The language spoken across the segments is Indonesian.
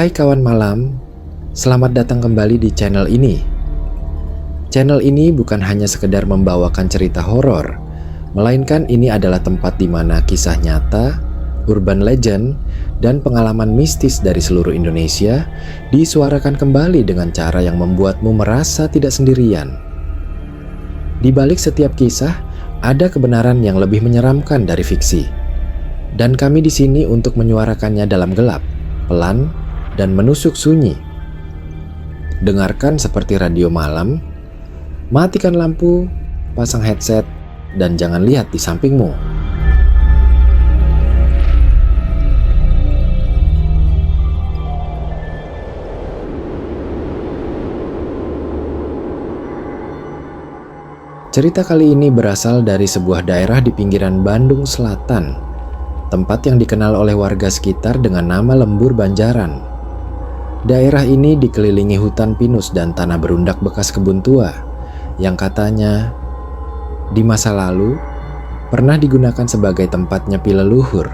Hai kawan malam, selamat datang kembali di channel ini. Channel ini bukan hanya sekedar membawakan cerita horor, melainkan ini adalah tempat di mana kisah nyata, urban legend, dan pengalaman mistis dari seluruh Indonesia disuarakan kembali dengan cara yang membuatmu merasa tidak sendirian. Di balik setiap kisah, ada kebenaran yang lebih menyeramkan dari fiksi. Dan kami di sini untuk menyuarakannya dalam gelap, pelan, dan menusuk sunyi. Dengarkan seperti radio malam, matikan lampu, pasang headset, dan jangan lihat di sampingmu. Cerita kali ini berasal dari sebuah daerah di pinggiran Bandung Selatan, tempat yang dikenal oleh warga sekitar dengan nama Lembur Banjaran. Daerah ini dikelilingi hutan pinus dan tanah berundak bekas kebun tua yang katanya di masa lalu pernah digunakan sebagai tempat nyepi leluhur.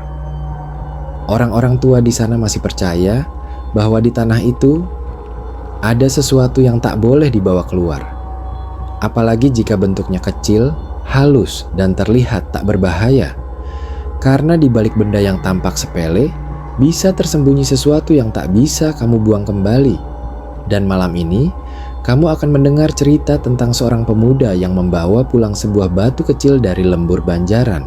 Orang-orang tua di sana masih percaya bahwa di tanah itu ada sesuatu yang tak boleh dibawa keluar. Apalagi jika bentuknya kecil, halus, dan terlihat tak berbahaya. Karena di balik benda yang tampak sepele, bisa tersembunyi sesuatu yang tak bisa kamu buang kembali. Dan malam ini, kamu akan mendengar cerita tentang seorang pemuda yang membawa pulang sebuah batu kecil dari Lembur Banjaran.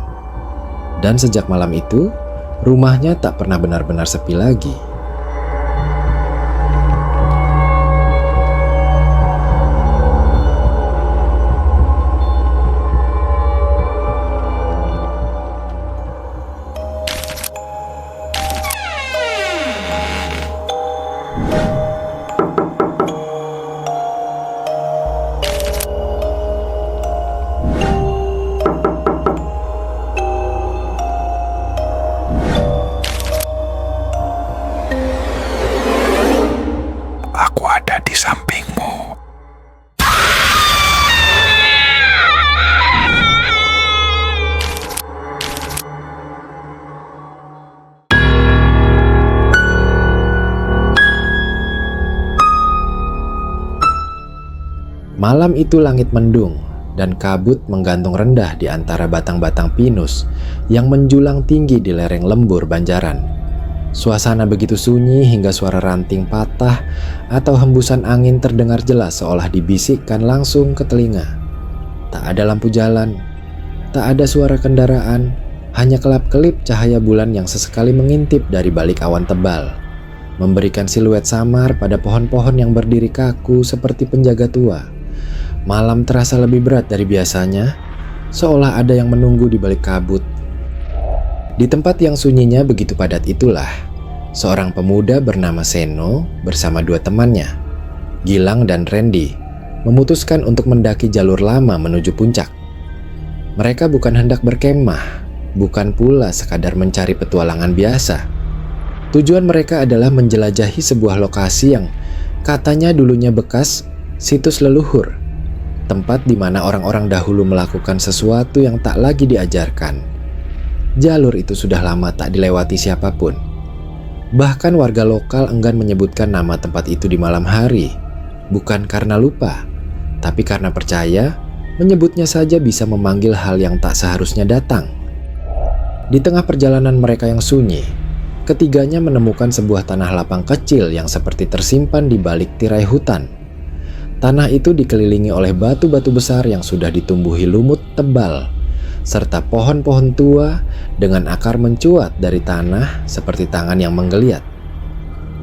Dan sejak malam itu, rumahnya tak pernah benar-benar sepi lagi. Aku ada di sampingmu. Malam itu langit mendung dan kabut menggantung rendah di antara batang-batang pinus yang menjulang tinggi di lereng Lembur Banjaran. Suasana begitu sunyi hingga suara ranting patah atau hembusan angin terdengar jelas seolah dibisikkan langsung ke telinga. Tak ada lampu jalan, tak ada suara kendaraan, hanya kelap-kelip cahaya bulan yang sesekali mengintip dari balik awan tebal, memberikan siluet samar pada pohon-pohon yang berdiri kaku seperti penjaga tua. Malam terasa lebih berat dari biasanya, seolah ada yang menunggu di balik kabut. Di tempat yang sunyinya begitu padat itulah, seorang pemuda bernama Seno bersama dua temannya, Gilang dan Randy, memutuskan untuk mendaki jalur lama menuju puncak. Mereka bukan hendak berkemah, bukan pula sekadar mencari petualangan biasa. Tujuan mereka adalah menjelajahi sebuah lokasi yang katanya dulunya bekas situs leluhur, tempat di mana orang-orang dahulu melakukan sesuatu yang tak lagi diajarkan. Jalur itu sudah lama tak dilewati siapapun. Bahkan warga lokal enggan menyebutkan nama tempat itu di malam hari, bukan karena lupa, tapi karena percaya menyebutnya saja bisa memanggil hal yang tak seharusnya datang. Di tengah perjalanan mereka yang sunyi, ketiganya menemukan sebuah tanah lapang kecil yang seperti tersimpan di balik tirai hutan. Tanah itu dikelilingi oleh batu-batu besar yang sudah ditumbuhi lumut tebal, serta pohon-pohon tua dengan akar mencuat dari tanah seperti tangan yang menggeliat.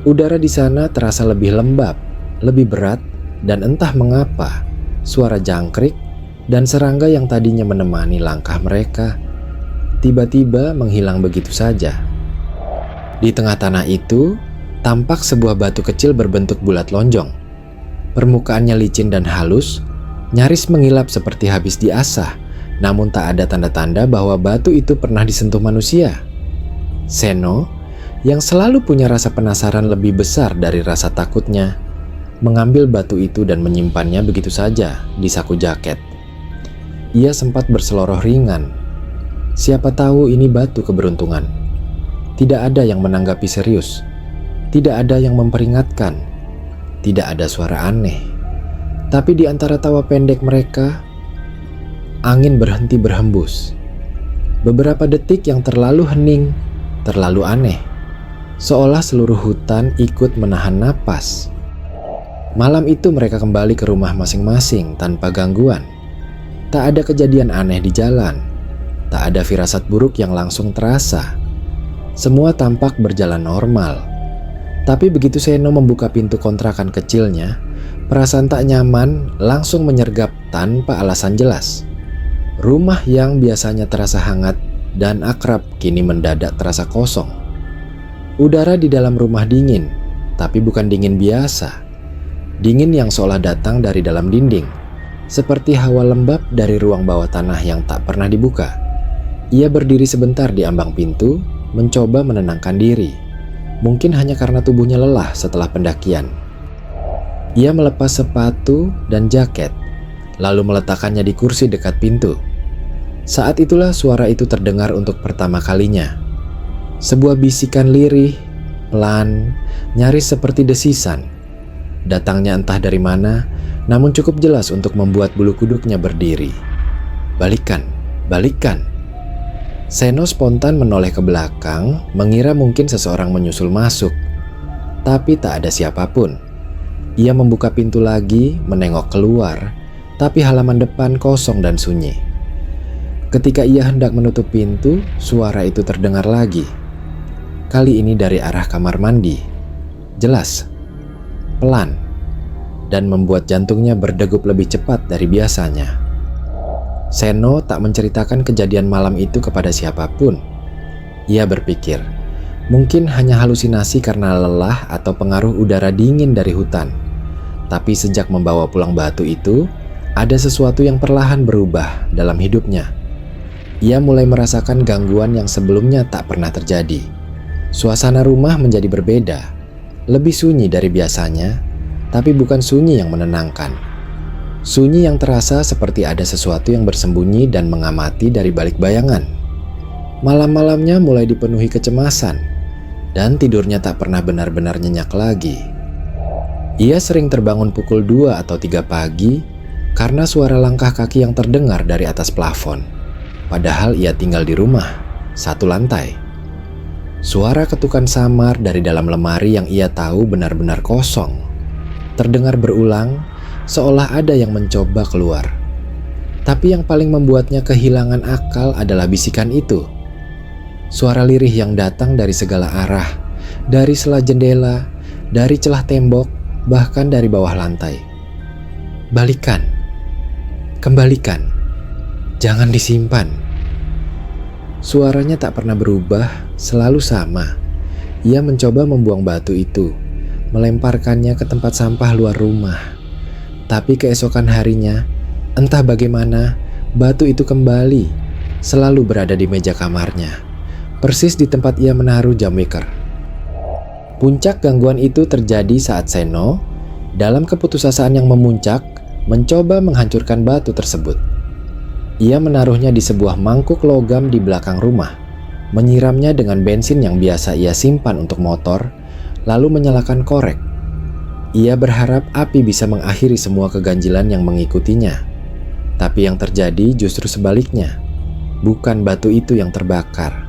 Udara di sana terasa lebih lembab, lebih berat, dan entah mengapa, suara jangkrik dan serangga yang tadinya menemani langkah mereka tiba-tiba menghilang begitu saja. Di tengah tanah itu, tampak sebuah batu kecil berbentuk bulat lonjong. Permukaannya licin dan halus, nyaris mengilap seperti habis diasah, namun tak ada tanda-tanda bahwa batu itu pernah disentuh manusia. Seno, yang selalu punya rasa penasaran lebih besar dari rasa takutnya, mengambil batu itu dan menyimpannya begitu saja di saku jaket. Ia sempat berseloroh ringan. Siapa tahu ini batu keberuntungan. Tidak ada yang menanggapi serius. Tidak ada yang memperingatkan, tidak ada suara aneh. Tapi di antara tawa pendek mereka, angin berhenti berhembus. Beberapa detik yang terlalu hening, terlalu aneh. Seolah seluruh hutan ikut menahan napas. Malam itu mereka kembali ke rumah masing-masing tanpa gangguan. Tak ada kejadian aneh di jalan. Tak ada firasat buruk yang langsung terasa. Semua tampak berjalan normal. Tapi begitu Seno membuka pintu kontrakan kecilnya, perasaan tak nyaman langsung menyergap tanpa alasan jelas. Rumah yang biasanya terasa hangat dan akrab kini mendadak terasa kosong. Udara di dalam rumah dingin, tapi bukan dingin biasa. Dingin yang seolah datang dari dalam dinding, seperti hawa lembab dari ruang bawah tanah yang tak pernah dibuka. Ia berdiri sebentar di ambang pintu, mencoba menenangkan diri. Mungkin hanya karena tubuhnya lelah setelah pendakian. Ia melepas sepatu dan jaket, lalu meletakkannya di kursi dekat pintu. Saat itulah suara itu terdengar untuk pertama kalinya. Sebuah bisikan lirih, pelan, nyaris seperti desisan. Datangnya entah dari mana, namun cukup jelas untuk membuat bulu kuduknya berdiri. Balikan, balikan. Seno spontan menoleh ke belakang, mengira mungkin seseorang menyusul masuk. Tapi tak ada siapapun. Ia membuka pintu lagi, menengok keluar, tapi halaman depan kosong dan sunyi. Ketika ia hendak menutup pintu, suara itu terdengar lagi. Kali ini dari arah kamar mandi. Jelas, pelan, dan membuat jantungnya berdegup lebih cepat dari biasanya. Seno tak menceritakan kejadian malam itu kepada siapapun. Ia berpikir, mungkin hanya halusinasi karena lelah atau pengaruh udara dingin dari hutan. Tapi sejak membawa pulang batu itu, ada sesuatu yang perlahan berubah dalam hidupnya. Ia mulai merasakan gangguan yang sebelumnya tak pernah terjadi. Suasana rumah menjadi berbeda, lebih sunyi dari biasanya, tapi bukan sunyi yang menenangkan. Sunyi yang terasa seperti ada sesuatu yang bersembunyi dan mengamati dari balik bayangan. Malam-malamnya mulai dipenuhi kecemasan, dan tidurnya tak pernah benar-benar nyenyak lagi. Ia sering terbangun pukul 2 atau 3 pagi karena suara langkah kaki yang terdengar dari atas plafon. Padahal ia tinggal di rumah, satu lantai. Suara ketukan samar dari dalam lemari yang ia tahu benar-benar kosong terdengar berulang, seolah ada yang mencoba keluar. Tapi yang paling membuatnya kehilangan akal adalah bisikan itu. Suara lirih yang datang dari segala arah, dari sela jendela, dari celah tembok, bahkan dari bawah lantai. Balikan, kembalikan, jangan disimpan. Suaranya tak pernah berubah, selalu sama. Ia mencoba membuang batu itu, melemparkannya ke tempat sampah luar rumah. Tapi keesokan harinya, entah bagaimana, batu itu kembali, selalu berada di meja kamarnya, persis di tempat ia menaruh jam wiker. Puncak gangguan itu terjadi saat Seno, dalam keputusasaan yang memuncak, mencoba menghancurkan batu tersebut. Ia menaruhnya di sebuah mangkuk logam di belakang rumah, menyiramnya dengan bensin yang biasa ia simpan untuk motor, lalu menyalakan korek. Ia berharap api bisa mengakhiri semua keganjilan yang mengikutinya. Tapi yang terjadi justru sebaliknya. Bukan batu itu yang terbakar.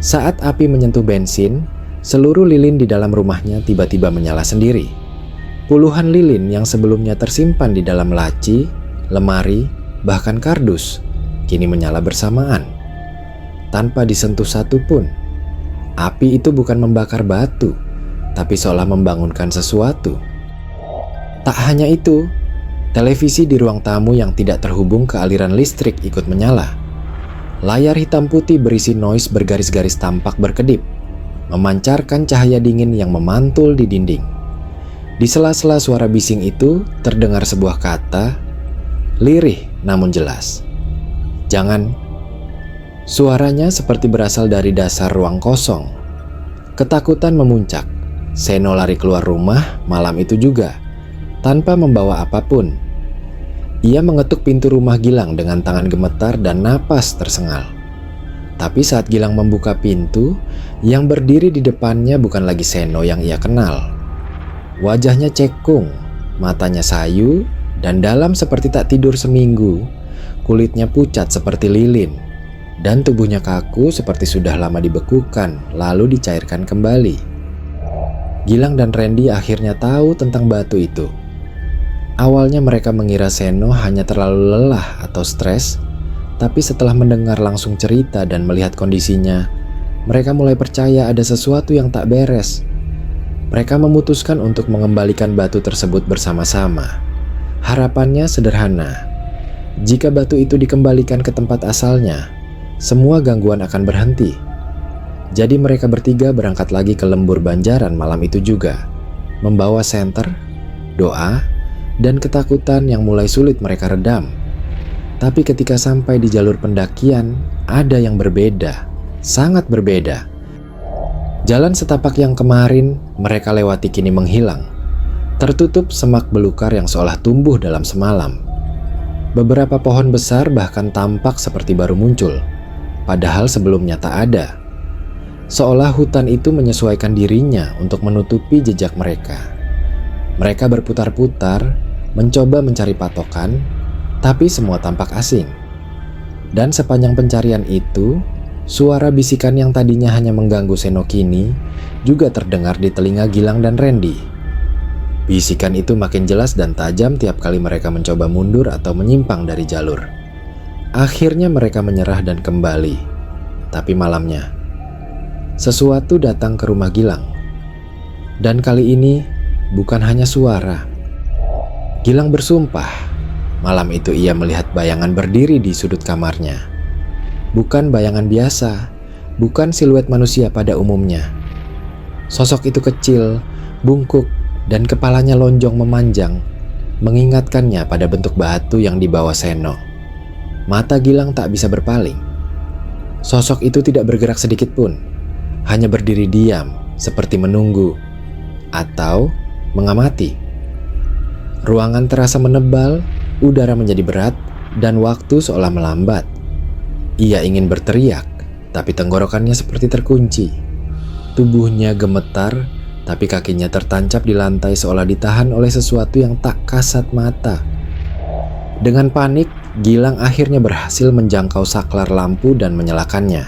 Saat api menyentuh bensin, seluruh lilin di dalam rumahnya tiba-tiba menyala sendiri. Puluhan lilin yang sebelumnya tersimpan di dalam laci, lemari, bahkan kardus, kini menyala bersamaan. Tanpa disentuh satu pun. Api itu bukan membakar batu, tapi seolah membangunkan sesuatu. Tak hanya itu, televisi di ruang tamu yang tidak terhubung ke aliran listrik ikut menyala. Layar hitam putih berisi noise bergaris-garis tampak berkedip, memancarkan cahaya dingin yang memantul di dinding. Di sela-sela suara bising itu terdengar sebuah kata, lirih namun jelas. Jangan. Suaranya seperti berasal dari dasar ruang kosong. Ketakutan memuncak. Seno lari keluar rumah malam itu juga, tanpa membawa apapun. Ia mengetuk pintu rumah Gilang dengan tangan gemetar dan napas tersengal. Tapi saat Gilang membuka pintu, yang berdiri di depannya bukan lagi Seno yang ia kenal. Wajahnya cekung, matanya sayu, dan dalam seperti tak tidur seminggu. Kulitnya pucat seperti lilin, dan tubuhnya kaku seperti sudah lama dibekukan, lalu dicairkan kembali. Gilang dan Randy akhirnya tahu tentang batu itu. Awalnya mereka mengira Seno hanya terlalu lelah atau stres, tapi setelah mendengar langsung cerita dan melihat kondisinya, mereka mulai percaya ada sesuatu yang tak beres. Mereka memutuskan untuk mengembalikan batu tersebut bersama-sama. Harapannya sederhana. Jika batu itu dikembalikan ke tempat asalnya, semua gangguan akan berhenti. Jadi mereka bertiga berangkat lagi ke lembur Banjaran malam itu juga, membawa senter, doa, dan ketakutan yang mulai sulit mereka redam. Tapi ketika sampai di jalur pendakian, ada yang berbeda, sangat berbeda. Jalan setapak yang kemarin mereka lewati kini menghilang, tertutup semak belukar yang seolah tumbuh dalam semalam. Beberapa pohon besar bahkan tampak seperti baru muncul, padahal sebelumnya tak ada. Seolah hutan itu menyesuaikan dirinya untuk menutupi jejak mereka. Mereka berputar-putar, mencoba mencari patokan, tapi semua tampak asing. Dan sepanjang pencarian itu, suara bisikan yang tadinya hanya mengganggu Seno kini juga terdengar di telinga Gilang dan Randy. Bisikan itu makin jelas dan tajam tiap kali mereka mencoba mundur atau menyimpang dari jalur. Akhirnya mereka menyerah dan kembali. Tapi malamnya, sesuatu datang ke rumah Gilang. Dan kali ini bukan hanya suara. Gilang bersumpah, malam itu ia melihat bayangan berdiri di sudut kamarnya. Bukan bayangan biasa, bukan siluet manusia pada umumnya. Sosok itu kecil, bungkuk, dan kepalanya lonjong memanjang, mengingatkannya pada bentuk batu yang dibawa Seno. Mata Gilang tak bisa berpaling. Sosok itu tidak bergerak sedikit pun, hanya berdiri diam, seperti menunggu atau mengamati. Ruangan terasa menebal, udara menjadi berat, dan waktu seolah melambat. Ia ingin berteriak, tapi tenggorokannya seperti terkunci. Tubuhnya gemetar, tapi kakinya tertancap di lantai seolah ditahan oleh sesuatu yang tak kasat mata. Dengan panik, Gilang akhirnya berhasil menjangkau saklar lampu dan menyalakannya.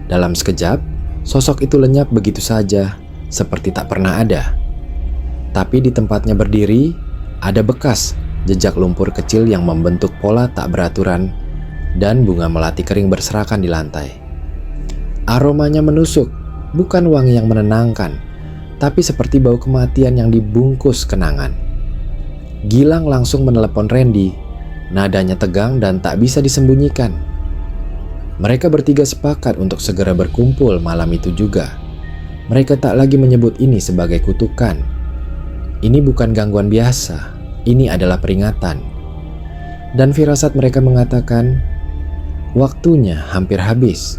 Dalam sekejap, sosok itu lenyap begitu saja, seperti tak pernah ada. Tapi di tempatnya berdiri, ada bekas jejak lumpur kecil yang membentuk pola tak beraturan, dan bunga melati kering berserakan di lantai. Aromanya menusuk, bukan wangi yang menenangkan, tapi seperti bau kematian yang dibungkus kenangan. Gilang langsung menelepon Randy, nadanya tegang dan tak bisa disembunyikan. Mereka bertiga sepakat untuk segera berkumpul malam itu juga. Mereka tak lagi menyebut ini sebagai kutukan. Ini bukan gangguan biasa, ini adalah peringatan. Dan firasat mereka mengatakan, waktunya hampir habis.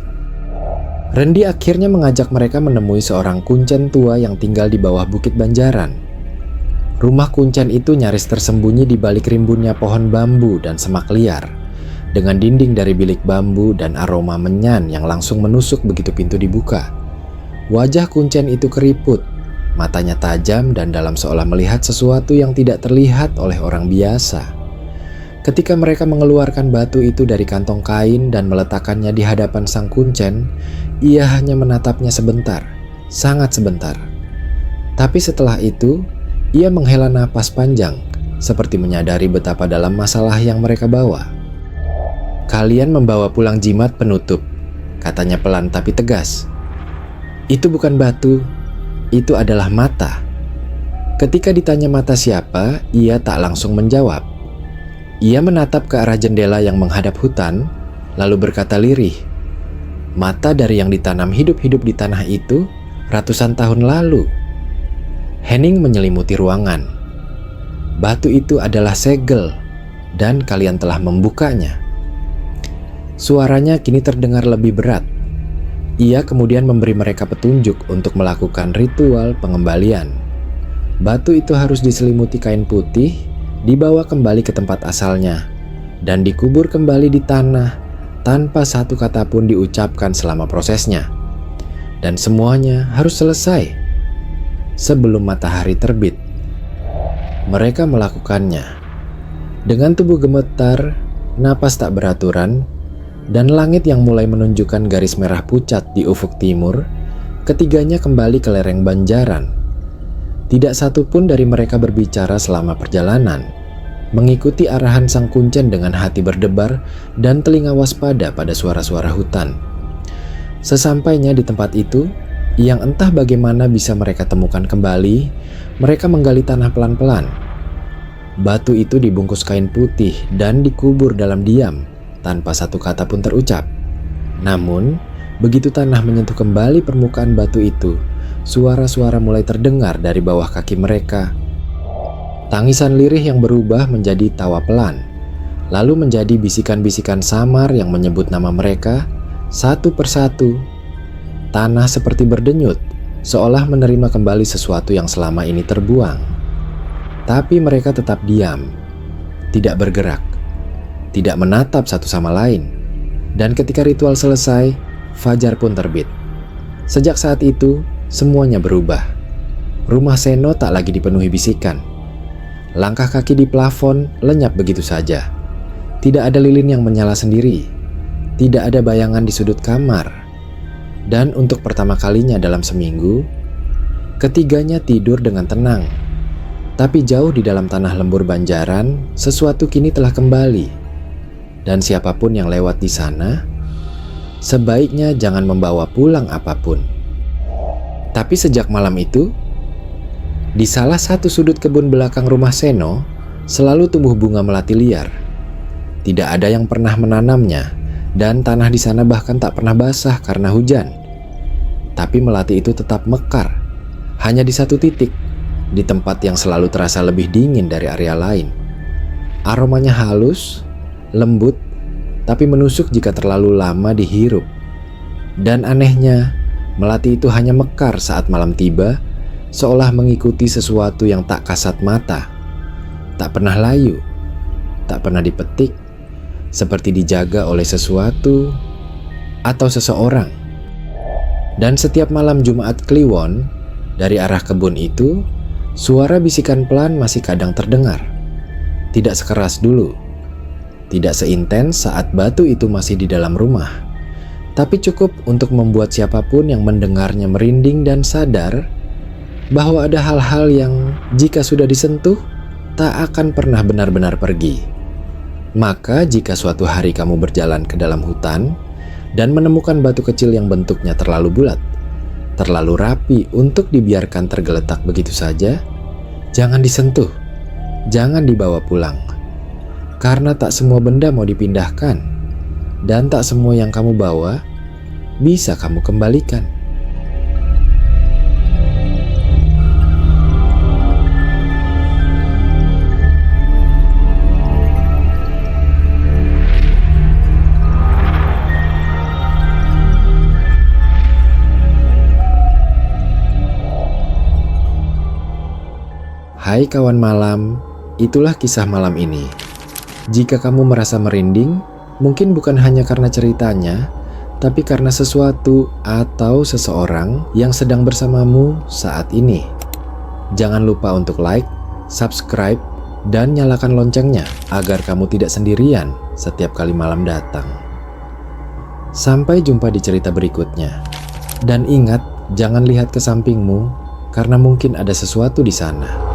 Randy akhirnya mengajak mereka menemui seorang kuncen tua yang tinggal di bawah Bukit Banjaran. Rumah kuncen itu nyaris tersembunyi di balik rimbunnya pohon bambu dan semak liar, dengan dinding dari bilik bambu dan aroma menyan yang langsung menusuk begitu pintu dibuka. Wajah kuncen itu keriput, matanya tajam dan dalam seolah melihat sesuatu yang tidak terlihat oleh orang biasa. Ketika mereka mengeluarkan batu itu dari kantong kain dan meletakkannya di hadapan sang kuncen, ia hanya menatapnya sebentar, sangat sebentar. Tapi setelah itu, ia menghela napas panjang, seperti menyadari betapa dalam masalah yang mereka bawa. "Kalian membawa pulang jimat penutup," katanya pelan tapi tegas. "Itu bukan batu, itu adalah mata." Ketika ditanya mata siapa, ia tak langsung menjawab. Ia menatap ke arah jendela yang menghadap hutan, lalu berkata lirih, "Mata dari yang ditanam hidup-hidup di tanah itu ratusan tahun lalu." Hening menyelimuti ruangan. "Batu itu adalah segel, dan kalian telah membukanya." Suaranya kini terdengar lebih berat. Ia kemudian memberi mereka petunjuk untuk melakukan ritual pengembalian. Batu itu harus diselimuti kain putih, dibawa kembali ke tempat asalnya, dan dikubur kembali di tanah tanpa satu kata pun diucapkan selama prosesnya. Dan semuanya harus selesai sebelum matahari terbit. Mereka melakukannya dengan tubuh gemetar, napas tak beraturan, dan langit yang mulai menunjukkan garis merah pucat di ufuk timur. Ketiganya kembali ke lereng Banjaran. Tidak satu pun dari mereka berbicara selama perjalanan, mengikuti arahan Sang Kuncen dengan hati berdebar dan telinga waspada pada suara-suara hutan. Sesampainya di tempat itu, yang entah bagaimana bisa mereka temukan kembali, mereka menggali tanah pelan-pelan. Batu itu dibungkus kain putih dan dikubur dalam diam, tanpa satu kata pun terucap. Namun, begitu tanah menyentuh kembali permukaan batu itu, suara-suara mulai terdengar dari bawah kaki mereka. Tangisan lirih yang berubah menjadi tawa pelan, lalu menjadi bisikan-bisikan samar yang menyebut nama mereka satu persatu. Tanah seperti berdenyut, seolah menerima kembali sesuatu yang selama ini terbuang. Tapi mereka tetap diam, tidak bergerak, tidak menatap satu sama lain. Dan ketika ritual selesai, fajar pun terbit. Sejak saat itu, semuanya berubah. Rumah Seno tak lagi dipenuhi bisikan. Langkah kaki di plafon lenyap begitu saja. Tidak ada lilin yang menyala sendiri. Tidak ada bayangan di sudut kamar. Dan untuk pertama kalinya dalam seminggu, ketiganya tidur dengan tenang. Tapi jauh di dalam tanah lembur Banjaran, sesuatu kini telah kembali. Dan siapapun yang lewat di sana, sebaiknya jangan membawa pulang apapun. Tapi sejak malam itu, di salah satu sudut kebun belakang rumah Seno, selalu tumbuh bunga melati liar. Tidak ada yang pernah menanamnya, dan tanah di sana bahkan tak pernah basah karena hujan. Tapi melati itu tetap mekar, hanya di satu titik, di tempat yang selalu terasa lebih dingin dari area lain. Aromanya halus, lembut, tapi menusuk jika terlalu lama dihirup. Dan anehnya, melati itu hanya mekar saat malam tiba, seolah mengikuti sesuatu yang tak kasat mata. Tak pernah layu, tak pernah dipetik, seperti dijaga oleh sesuatu atau seseorang. Dan setiap malam Jumat Kliwon, dari arah kebun itu, suara bisikan pelan masih kadang terdengar. Tidak sekeras dulu, tidak seintens saat batu itu masih di dalam rumah, tapi cukup untuk membuat siapapun yang mendengarnya merinding dan sadar bahwa ada hal-hal yang jika sudah disentuh, tak akan pernah benar-benar pergi. Maka jika suatu hari kamu berjalan ke dalam hutan dan menemukan batu kecil yang bentuknya terlalu bulat, terlalu rapi untuk dibiarkan tergeletak begitu saja, jangan disentuh, jangan dibawa pulang. Karena tak semua benda mau dipindahkan, dan tak semua yang kamu bawa bisa kamu kembalikan. Hai kawan malam, itulah kisah malam ini. Jika kamu merasa merinding, mungkin bukan hanya karena ceritanya, tapi karena sesuatu atau seseorang yang sedang bersamamu saat ini. Jangan lupa untuk like, subscribe, dan nyalakan loncengnya agar kamu tidak sendirian setiap kali malam datang. Sampai jumpa di cerita berikutnya. Dan ingat, jangan lihat ke sampingmu karena mungkin ada sesuatu di sana.